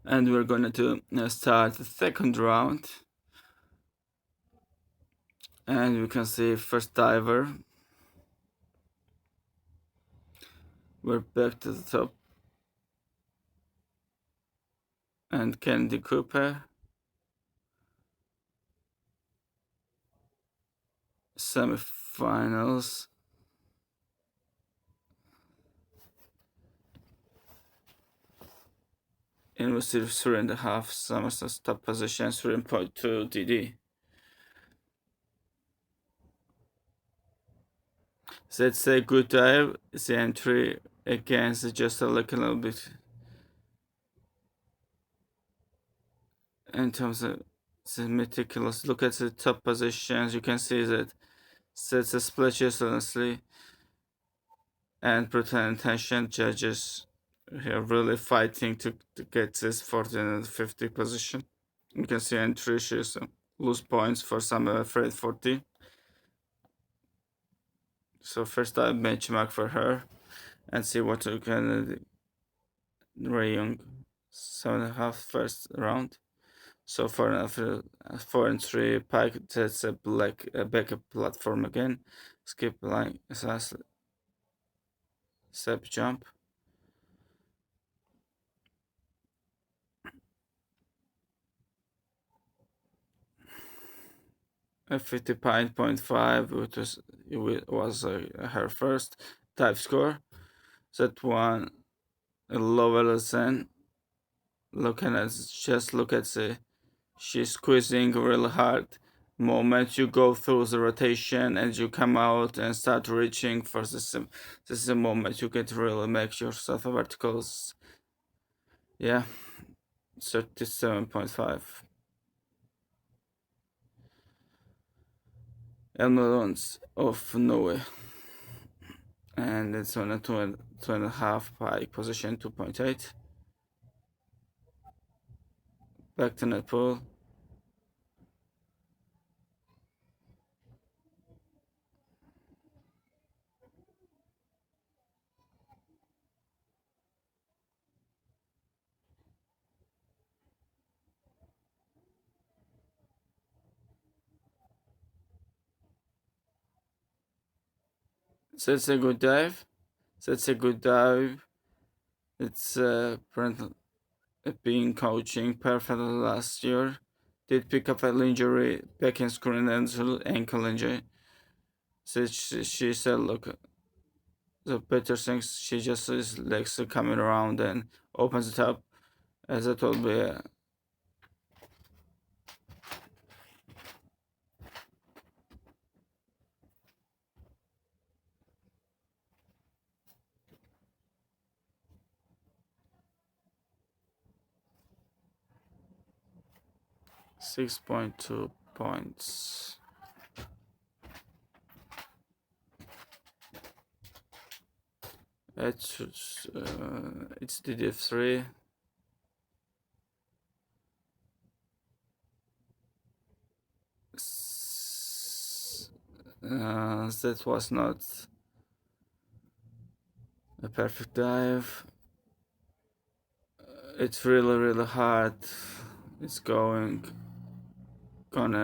And we're going to start the second round. And we can see first diver. We're back to the top. And Candy Cooper. Semifinals. And we see 3.5 Somerset's top position, 3.2 DD. So it's a good dive. The entry against just a little bit in terms of the meticulous look at the top positions. You can see that sets a splashes honestly and pretend attention judges are really fighting to get this 14 and 50 position. You can see entry she's lose points for some afraid 40. So first I benchmark for her and see what you can Ray Young 7.5 first round. So for after 4 and 3 pike, that's a backup platform again. Skip line assassin step jump. A 50.5, which was her first type score. That one lower than looking at look at the she's squeezing really hard. Moment you go through the rotation and you come out and start reaching for this is the moment you get really make yourself a verticals. Yeah, 37.5. Elmelons of Norway. And it's on a 2.5 pike position, 2.8. Back to Nepal. That's a good dive. That's a good dive. It's been coaching perfectly last year. Did pick up an injury back in screen and ankle injury. So she said, look, the better things she just is legs coming around and opens it up. As I told me, 6.2 points. It's DDF3. That was not a perfect dive. It's really hard. It's gonna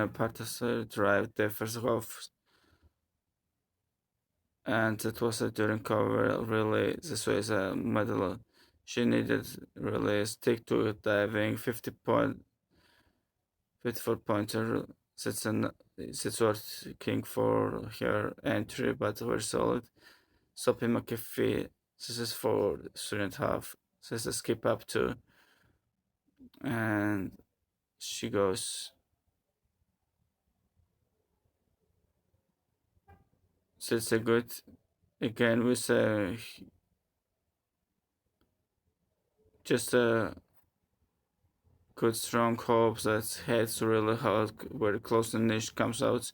participate drive the first half, and it was during cover. Really, this was a medal. She needed really stick to it diving 54 pointer. That's working for her entry, but very solid. Sophie McAfee, this is for 3.5. This is skip up to, and she goes. So it's a good again with just a good strong hope that heads really hard very close to niche comes out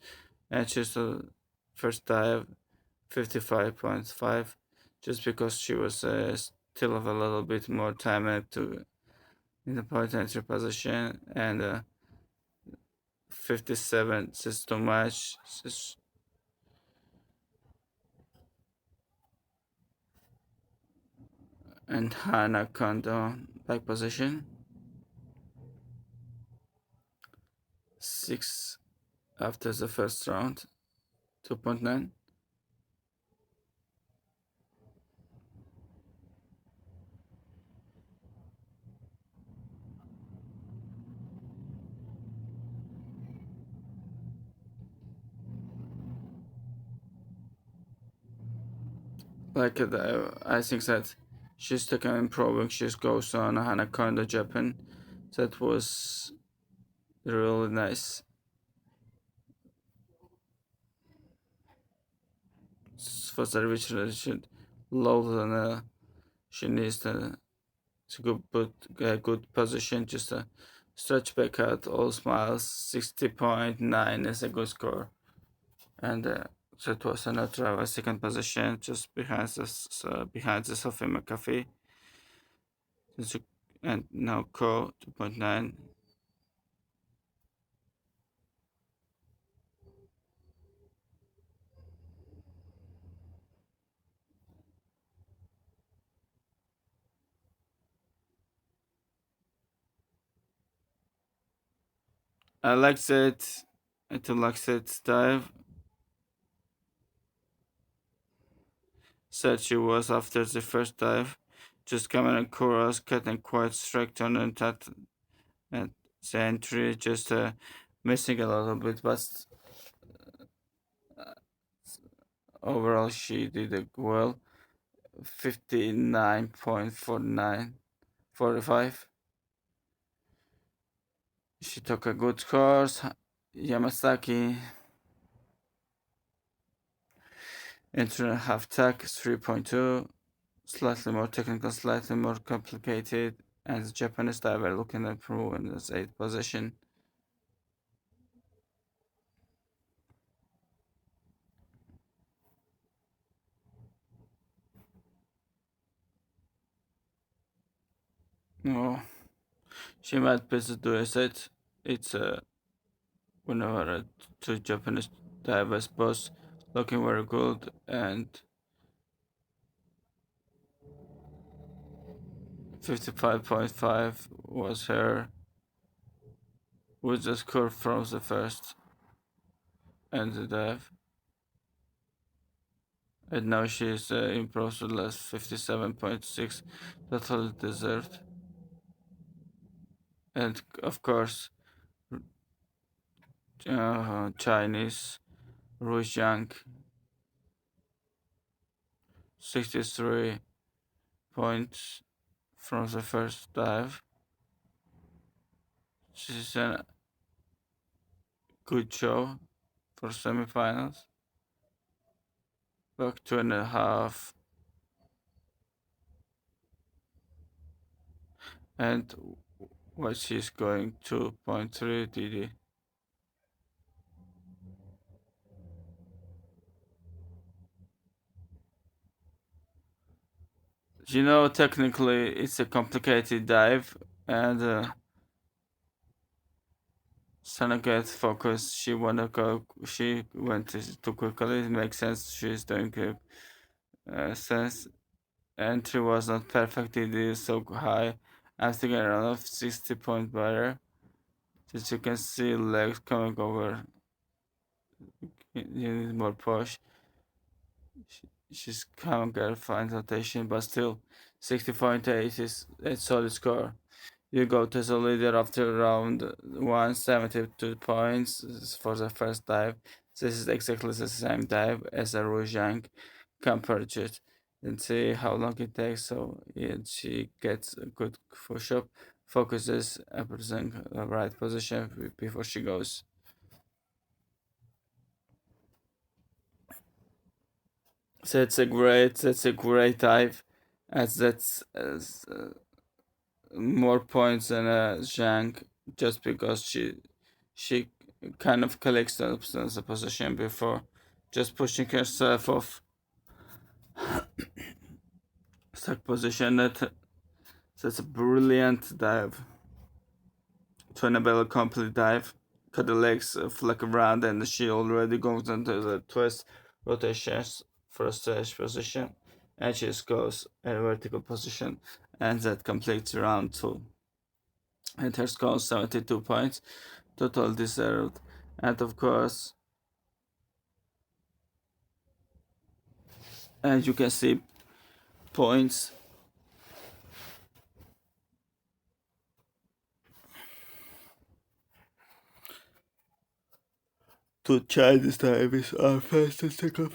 and just a first dive 55.5 just because she was still have a little bit more time to in the point entry position and 57 is too much. And HINA countdown back position. 6 after the first round, 2.9. Like I think that she's taken improving. She goes on Hanaconda Japan. That was really nice. For the which should low than she needs to go put a good position. Just a stretch back out, all smiles. 60.9 is a good score, and that was another second position, just behind the Sophie McAfee. And now Co 2.9. I like that. I do like that dive. Said she was after the first dive, just coming and chorus, getting quite strict on that and the entry, just missing a little bit, but uh, overall she did it well. 59.49, 45. She took a good course. Yamasaki entry and half tack 3.2, slightly more technical, slightly more complicated, and the Japanese diver looking to improve in this 8th position. No, she might be the do it. It's whenever two Japanese divers both looking very good, and 55.5 was her with the score from the first and the dive. And now she's improved to last 57.6, totally deserved. And of course, Chinese Ru Jiang 63 points from the first dive. She's a good show for semifinals. Back 2.5. And what she's going 2.3 DD. You know, technically it's a complicated dive, and Sana gets focused. She wanna go. She went too quickly. It makes sense. She's doing sense. Entry was not perfect. It is so high. I'm thinking around of 60 point better. As you can see, legs coming over. You need more push. She's coming at fine rotation, but still, 60.8 is a solid score. You go to the leader after round 172 points for the first dive. This is exactly the same dive as a Rujang compared it and see how long it takes. So yeah, she gets a good push up, focuses everything the right position before she goes. So that's a great dive, as that's more points than Zhang, just because she kind of collects the position before just pushing herself off stuck position. That's a brilliant dive. To enable a complete dive, cut the legs flick around, and she already goes into the twist rotations for a stage position, and she goes a vertical position, and that completes round 2. And her score 72 points. total deserved. And of course, as you can see, points to Chinese time is our first and second.